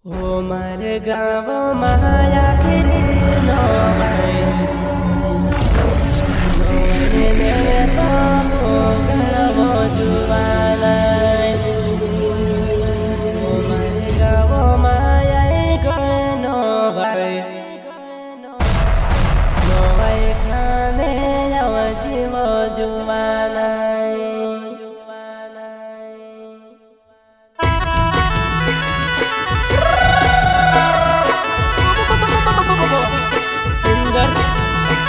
ओ मारे गाँव माया खिरी नो भाई नो ने तो हो गड़बो जुवाना ओ मारे गाँव माया नो भाई नो भाई खाने जाव जीवो जुवाना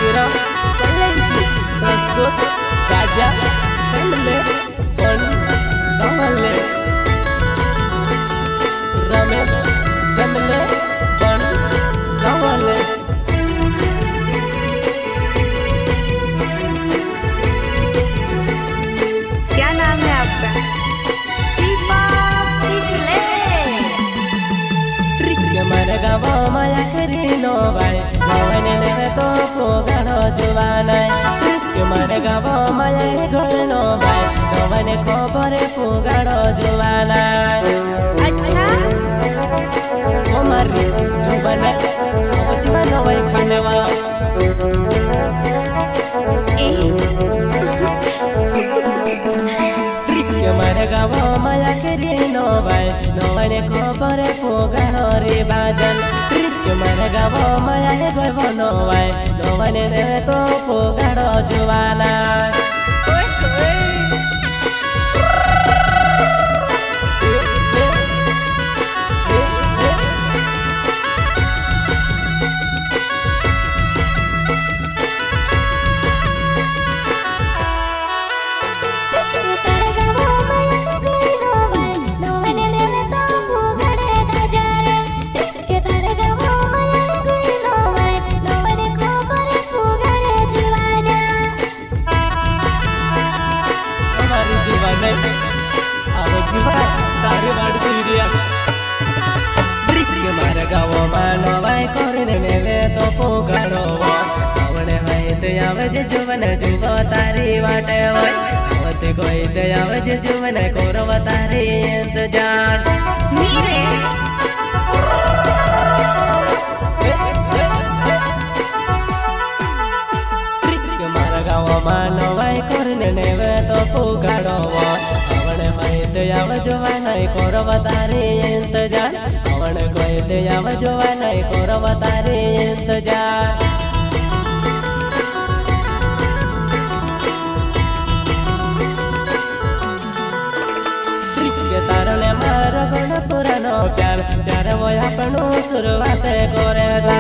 तेरा सलेंकी प्रस्तुत राजा समले बन कमले रमेश समले बन कमले क्या नाम है आपका? के मारे गाँव माया करी नो भाई नवने ने तो पोगानो जुवानाय के मारे गाँव माया घर नो भाई नवने खबरे पोगानो जुवानाय अच्छा ओ मारी जुवानाय ओ जुवानो भाई खानेवा के मारे गाँव माया करी नो भाई नवने खबरे पोगानो रे बाजन के मारे गाँव माया घर बनो भाई नवने ने तो पोगानो जुवानाय तारे बाड़ चुरिया के मारे गाँव मानो भाई करने नेले तो पोगाड़ो आवने हाय ते आवे जे जुवन जुव तारी वाटे होय आवते कोई ते आवे जे जुवन कोरव तारी इंतजार नीरे के मारे गाँव मानो भाई करने नेले तो पोगाड़ो जोवा नहीं कोरव तारी इंतजार अवन कोई ते जोवा नहीं कोरव तारी इंतजार के तारने मारो गुण पुरानो प्यार प्यार वो अपनो शुरुआत करेगा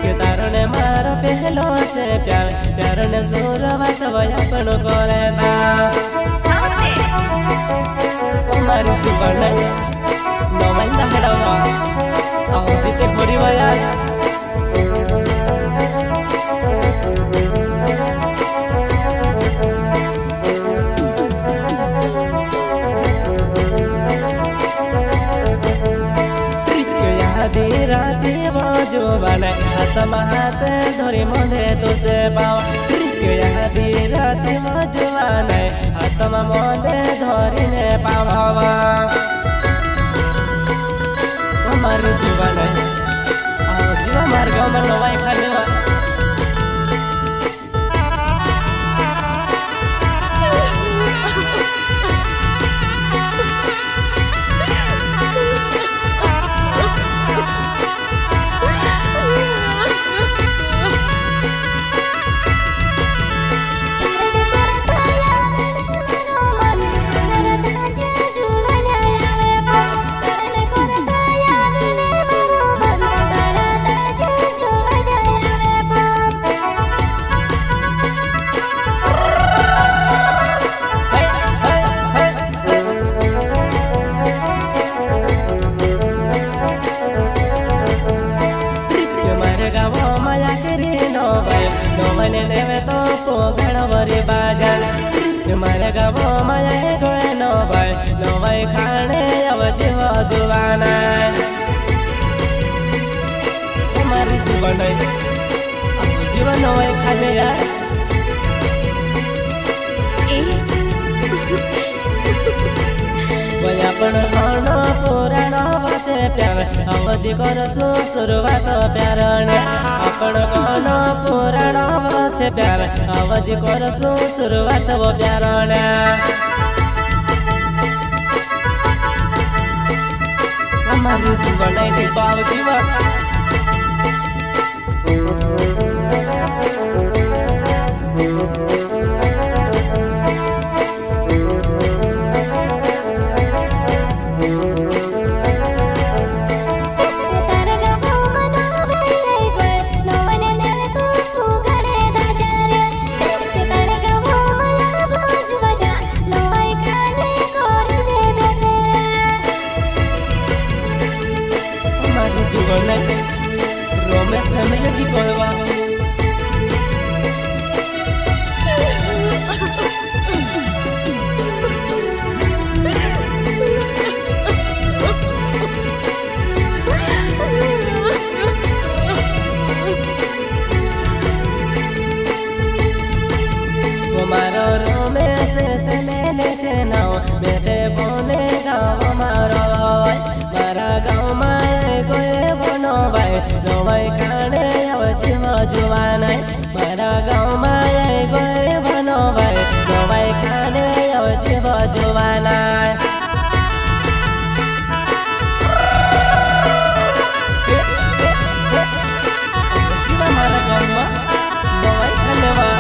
के तारने मारो पहलो से प्यार प्यार ने शुरुआत वो अपनो करेगा मारी जीवन नो माइंदा हड़ावा आओ जीते खोरी वाया दी राती बाजू बने हाथ हाथ धरी मधे तुसे पाओ दी राती बाजू बने हाथ मधे धरी ने पावा हमारे जीवन आओ जीवा मार्ग में नवाई खाने तो पोगणवरी बाजन मारे गाँव माया गए नो भाई नो भाई खाने अब जीव जुवाना हमारी जीवन जीवन नो भाई खाने यार पण अन पुराण वचे છે પ્યાર અવજી કરશું શરૂઆત પ્યારને આપણો કોનો પુરાણો છે પ્યાર અવજી કરશું શરૂઆત પ્યારને અમારું જીવન નહીં ભાવ જીવન জীবনে রমেশ সামিলে কি করবা મારો રમેશ સમેલે છે નાવ બેટે બોને ગાવ મારો મારા ગામમાં કોઈ બનો ભાઈ નવાઈ ખાણે અવજીવ જોવાનાય મારા ગામમાં કોઈ બનો ભાઈ નવાઈ ખાણે અવજીવ જોવાનાય મારા ગામમાં નવાઈ ખાનેવા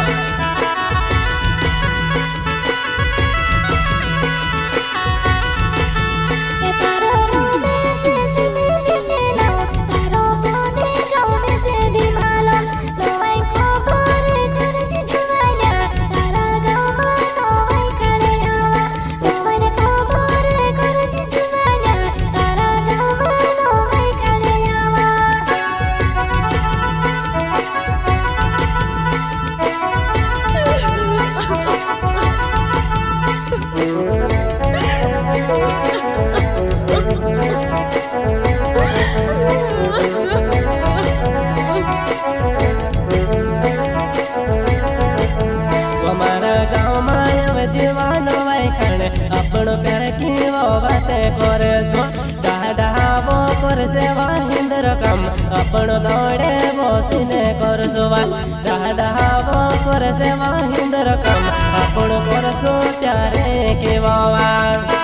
આપણો પ્યાર કેવો વાતે કરે છો ડાડાવો કરશે વાહિંદર કામ આપણો દોડે બોસીને કરશો વાત ડાડાવો કરશે વાહિંદર કામ આપણો કરશો ત્યારે કેવો વાત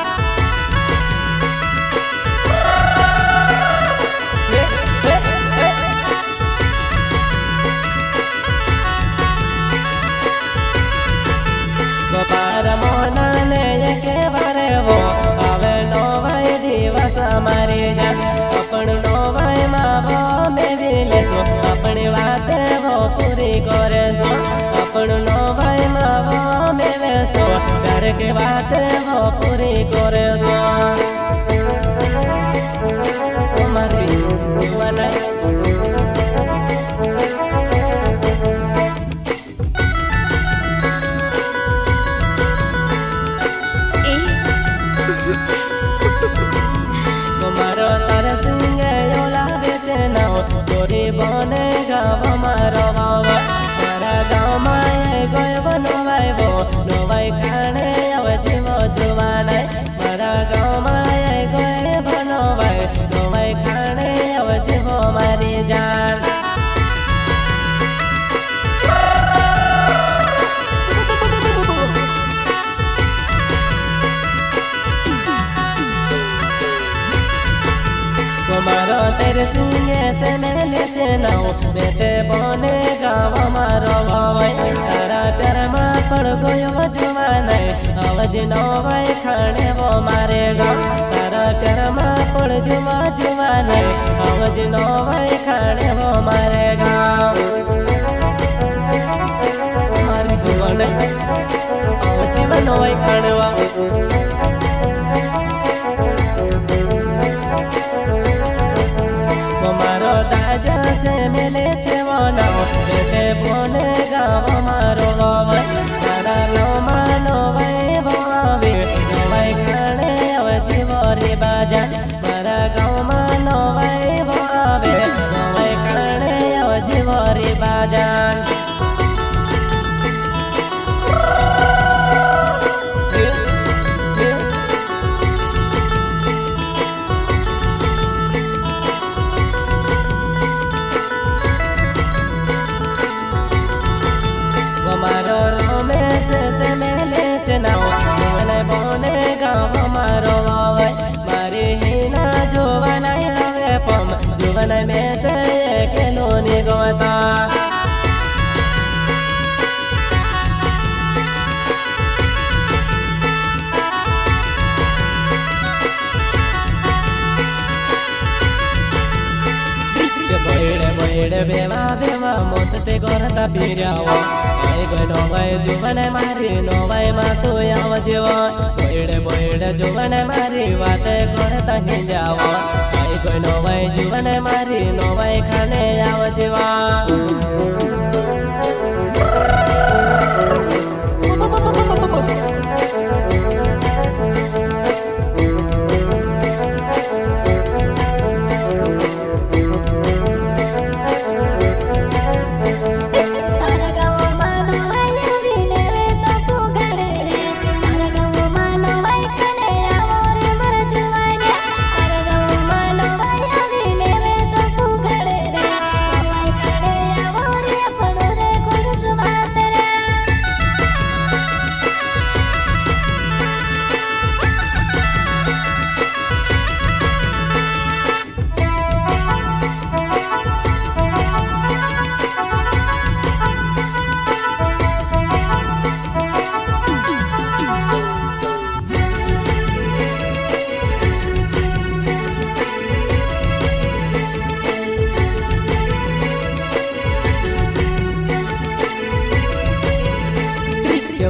ગોપાર મોહનને કે વારે વો હવે નો ભાઈ દિવસ અમારી જાન આપણ નો ભાઈ માવો મેવી લેશો આપણી વાતે વો પૂરી કરેશો આપણ નો ભાઈ માવો મેવેશો ત્યારે કે વાતે વો પૂરી કરેશો અમારી જીવન મારો તારે સિંગે ઓલાવે છે નાવ ગોરી બને ગાવ મારો વાવ મારા ગામમાં ગયો નવાઈવો નવાઈ ખાણે અવજીવ જોવાનાય મારા ગામમાં ગયો નવાઈ નવાઈ ખાણે અવજીવ મારી જાન મારો તેર સિંગે સમેલે છે નાવ બેટે બોને ગાવ મારો ભાઈ તારા પ્યારમાં પણ ગયો જોવાનાય અવજ નો ભાઈ ખાણે વો મારે ગાવ તારા પ્યારમાં પણ જોવા જોવાનાય અવજ નો ભાઈ ખાણે વો મારે ગાવ મારી જીવન જીવન હોય ખાણવા મારો તાજા સે મેલે છે વનાવ બેટે બોને ગાવ મારો વાવ તારા નો માનો ભાઈ ભાવે નવાઈ ખાણે અવજીવ રે બાજા મારા ગામમાં નવાઈ ભાવે નવાઈ ખાણે અવજીવ રે બાજા जुवन में से खेलो निगोता बैडे बैडे बेवा बेवा मस्ती करता फिरावा आई गई नवाई जुवन मारी नवाई मा तू आव जीव बैडे बैडे जुवन मारी बाते करता हिंजावा आई गई नवाई जुवन मारी नवाई खाने आव जीवा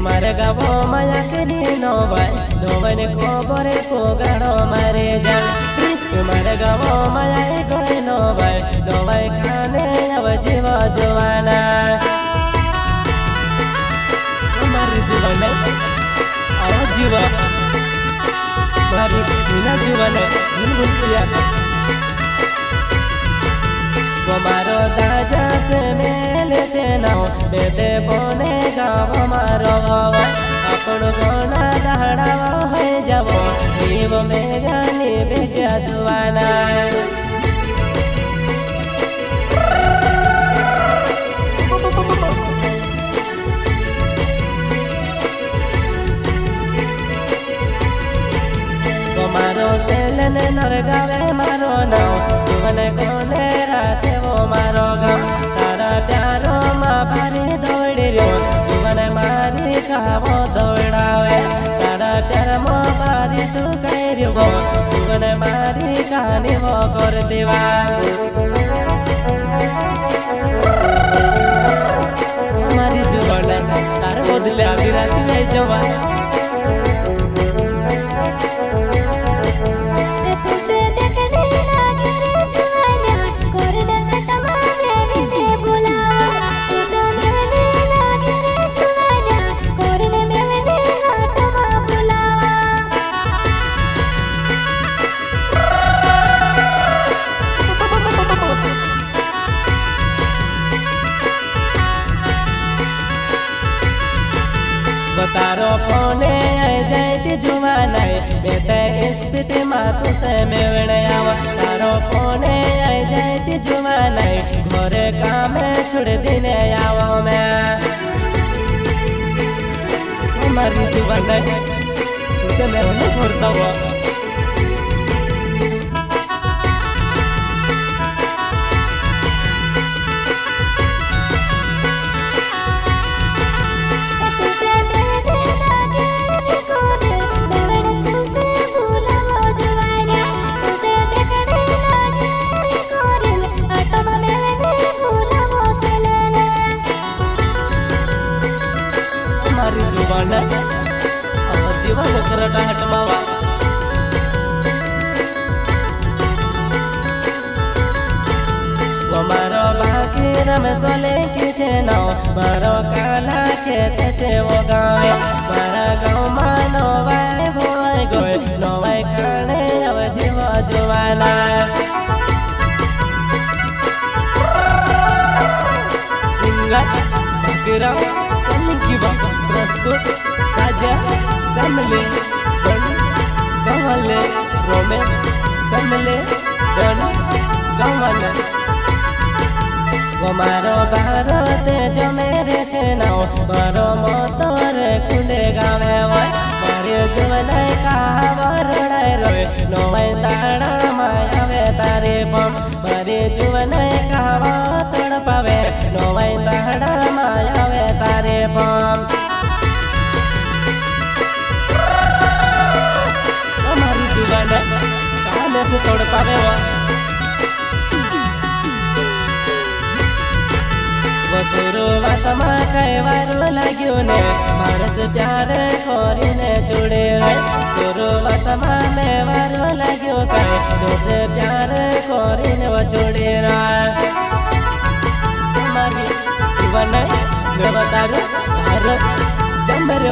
मारे गावो माया करी नोवाई ने खबर पोगाड़ो मारे जान मारे गावो माया गए नोवाई खाने अब जीव जुवाना मारी जुवन आओ जीव मारी बिना जुवन झुनझुनिया मारो दाजा से मेले चेनाओ दे बोने गाव मारो अपन गोना दहड़ावा हो जावो नीव मेरा बेजा जुवाना मारो सेलन नर गावे मारो नाव जुवन कोने राचे वो मारो गाव तारा प्यारो मा भारी दौड़ी रो जुवन मारी खावो दौड़ावे तारा प्यार मो भारी तू कह वो जुवन मारी कहानी वो कर देवा हमारी जुवन तार बदले आधी राती में जवा तारो फोने जाती जुवाना बेटे स्पीड मातु से मेवणे आवा तारो फोने जाती जुवाना घरे काम छोड़ दिने आवा मैं हमारी जुवाना तुसे मैं उन्हें भरता हुआ जीवन करटा हटमावा मारो बाकी रमे सोले की चेनो मारो काला के तेचे वो गावे मारा गाँव मानो वाई भोई गोय नोवाई खाने अब जीव जुवाना सिंगर बकरा समी प्रस्तुत राजा समले गवले रोमेश समले गवले मारो भारत जो मेरे छेनाओ मारो मोतर खुले गावे मारे जुवन कहा रोए नोवाई ताड़ा मायावे तारे बम मारे जुवन कहवा तोड़ पावे नोवाई दहड़ा मायावे तारे पाम हमारी जुवन काले से तोड़ पावे वो शुरुआत में कई बार लाग्यो ने मानस प्यार खोरीने जुड़े रे शुरुआत में मैं बार लाग्यो कई दोसे प्यार खोरीने वो जुड़े रे हमारी जीवन में मैं बतारूं हर जन्म रे